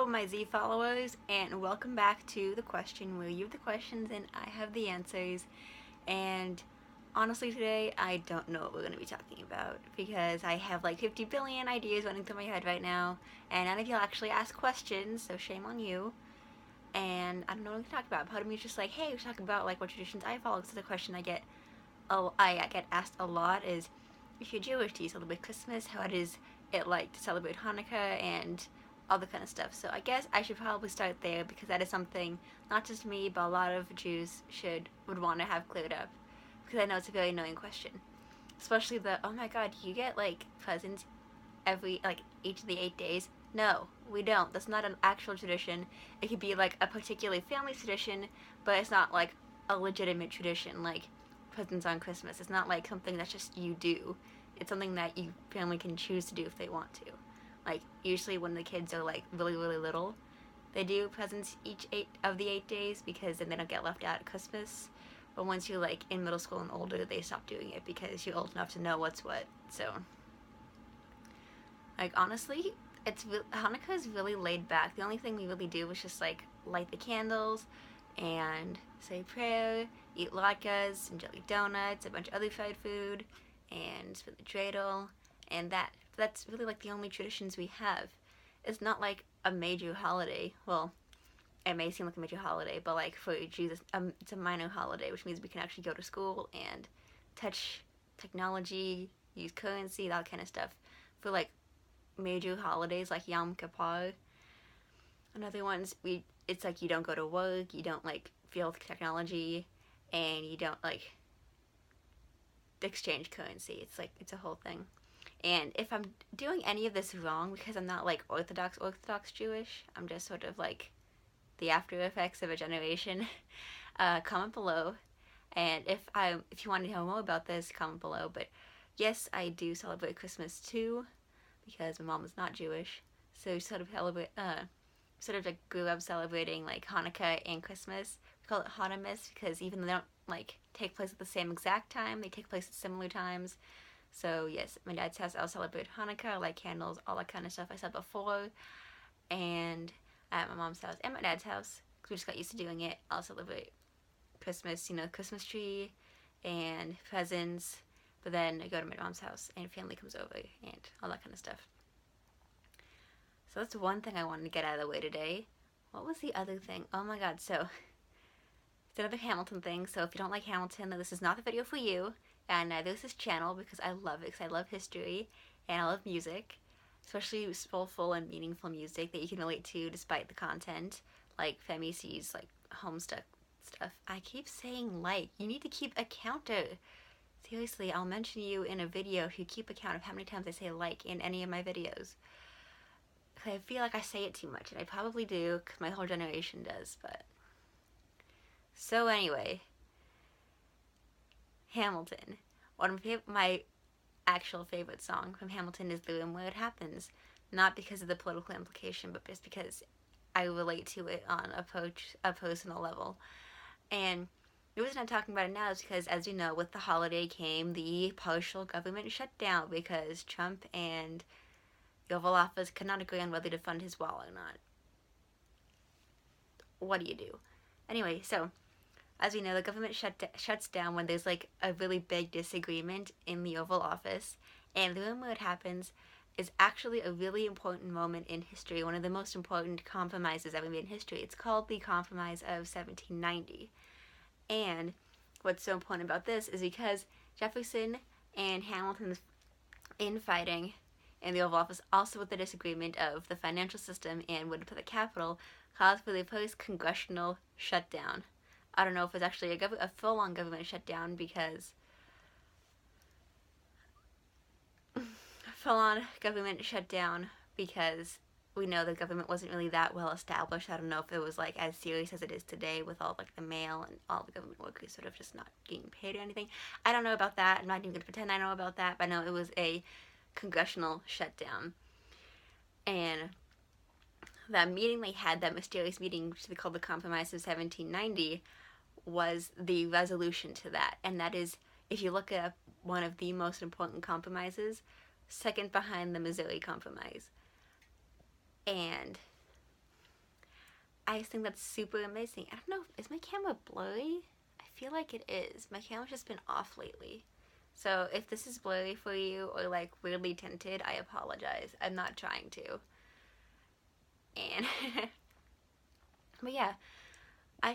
my Z followers, and welcome back to The Question, where you have the questions and I have the answers. And honestly, today I don't know what we're going to be talking about because I have like 50 billion ideas running through my head right now, and none of y'all actually ask questions, so shame on you. And I don't know what to talk about. Part of me is just like, hey, we should talk about like what traditions I follow. Because the question I get asked a lot is, if you're Jewish, do you celebrate Christmas? How is it like to celebrate Hanukkah and all the kind of stuff? So I guess I should probably start there because that is something not just me, but a lot of Jews would want to have cleared up, because I know it's a very annoying question, especially the oh my god, you get like presents every like each of the 8 days. No, we don't. That's not an actual tradition. It could be like a particular family tradition, but it's not like a legitimate tradition. Like presents on Christmas. It's not like something that's just you do. It's something that you family can choose to do if they want to. Like usually when the kids are like really really little, they do presents each 8 of the 8 days because then they don't get left out at Christmas. But once you're like in middle school and older, they stop doing it because you're old enough to know what's what. So, like honestly, Hanukkah is really laid back. The only thing we really do is just like light the candles and say prayer, eat latkes and jelly donuts, a bunch of other fried food, and spin the dreidel, and that's really like the only traditions we have. It's not like a major holiday. Well, it may seem like a major holiday, but like for Jews, it's a minor holiday, which means we can actually go to school and touch technology, use currency, that kind of stuff. For like major holidays like Yom Kippur and other ones, it's like you don't go to work, you don't like feel technology, and you don't like exchange currency. It's like it's a whole thing. And if I'm doing any of this wrong, because I'm not like Orthodox Jewish, I'm just sort of like the after effects of a generation, comment below. And if you want to know more about this, comment below. But yes, I do celebrate Christmas too, because my mom is not Jewish, so we sort of like grew up celebrating like Hanukkah and Christmas. We call it Hanukkah because even though they don't like take place at the same exact time, they take place at similar times. So yes, at my dad's house I'll celebrate Hanukkah, light candles, all that kind of stuff I said before. And at my mom's house and my dad's house, because we just got used to doing it, I'll celebrate Christmas, Christmas tree and presents. But then I go to my mom's house and family comes over and all that kind of stuff. So that's one thing I wanted to get out of the way today. What was the other thing? Oh my god, so it's another Hamilton thing. So if you don't like Hamilton, then this is not the video for you. And neither is this channel, because I love it, because I love history and I love music, especially soulful and meaningful music that you can relate to despite the content, like Femi C's like Homestuck stuff. I keep saying like. You need to keep a counter. Seriously, I'll mention you in a video if you keep a count of how many times I say like in any of my videos. I feel like I say it too much, and I probably do, because my whole generation does, but... So anyway, Hamilton. One of my actual favorite song from Hamilton is The Room Where It Happens. Not because of the political implication, but just because I relate to it on a personal level. And the reason I'm talking about it now is because, as you know, with the holiday came the partial government shutdown because Trump and the Oval Office could not agree on whether to fund his wall or not. What do you do? Anyway, so as we know, the government shuts down when there's like a really big disagreement in the Oval Office, and the room where it happens is actually a really important moment in history, one of the most important compromises ever made in history. It's called the Compromise of 1790. And what's so important about this is because Jefferson and Hamilton's infighting in the Oval Office, also with the disagreement of the financial system and where to put the capital, caused for the first congressional shutdown. I don't know if it's actually a full-on government shutdown, because we know the government wasn't really that well established. I don't know if it was like as serious as it is today with all like the mail and all the government workers sort of just not getting paid or anything. I don't know about that. I'm not even going to pretend I know about that, but I know it was a congressional shutdown. And that meeting they had, that mysterious meeting, which they called the Compromise of 1790, was the resolution to that. And that is, if you look at one of the most important compromises, second behind the Missouri Compromise. And I just think that's super amazing. I don't know, is my camera blurry? I feel like it is. My camera's just been off lately. So if this is blurry for you or like weirdly tinted, I apologize. I'm not trying to. And but yeah, I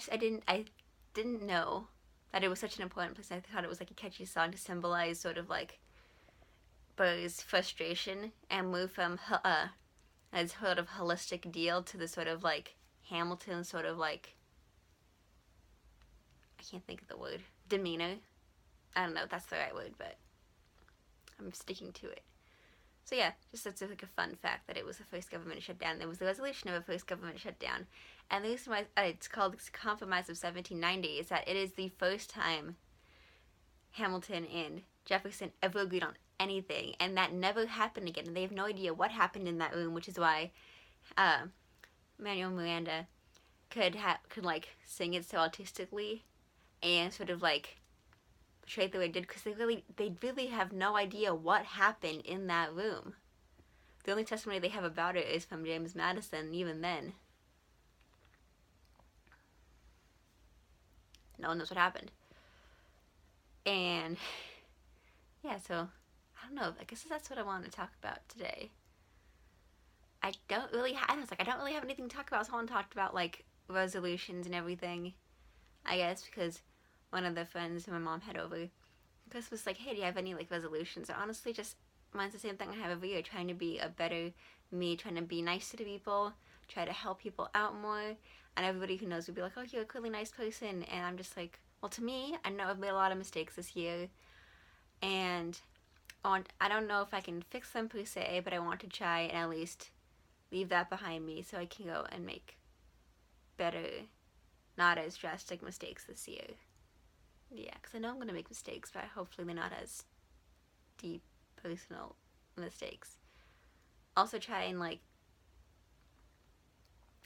didn't know that it was such an important place. I thought it was like a catchy song to symbolize sort of like Bo's frustration and move from a sort of holistic deal to the sort of like Hamilton sort of like, I can't think of the word, demeanor. I don't know if that's the right word, but I'm sticking to it. So yeah, just that's like a fun fact that it was the first government shutdown. It was the resolution of a first government shutdown. And the reason why it's called Compromise of 1790 is that it is the first time Hamilton and Jefferson ever agreed on anything, and that never happened again. And they have no idea what happened in that room, which is why Manuel Miranda could like sing it so artistically and sort of like portray it the way it did, because they really have no idea what happened in that room. The only testimony they have about it is from James Madison, and even then, no one knows what happened. And yeah, so I don't know. I guess that's what I wanted to talk about today. I don't really have anything to talk about. Someone talked about like resolutions and everything, I guess, because one of the friends my mom had over, Chris was like, hey, do you have any like resolutions? And honestly, just mine's the same thing I have every year, trying to be a better me, trying to be nicer to people, try to help people out more. And everybody who knows would be like, oh, you're a really nice person. And I'm just like, well, to me, I know I've made a lot of mistakes this year, and I don't know if I can fix them per se, but I want to try and at least leave that behind me so I can go and make better, not as drastic mistakes this year. Yeah, because I know I'm going to make mistakes, but hopefully they're not as deep, personal mistakes. Also try and like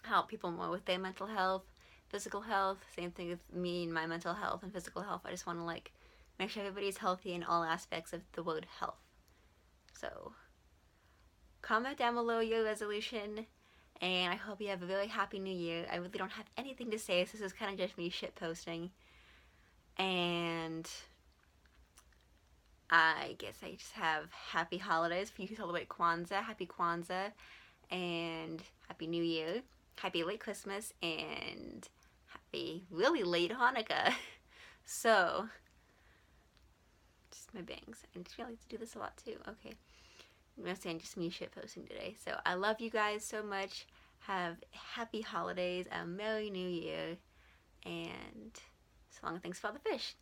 help people more with their mental health, physical health. Same thing with me and my mental health and physical health. I just want to like make sure everybody's healthy in all aspects of the word health. So comment down below your resolution, and I hope you have a really happy new year. I really don't have anything to say, so this is kind of just me shit posting. And I guess I just have happy holidays for you who celebrate Kwanzaa. Happy Kwanzaa and Happy New Year. Happy late Christmas and happy really late Hanukkah. So, just my bangs. I just really like to do this a lot too. Okay. I'm not saying just me shit posting today. So I love you guys so much. Have happy holidays, a Merry New Year, and so long, thanks for all the fish.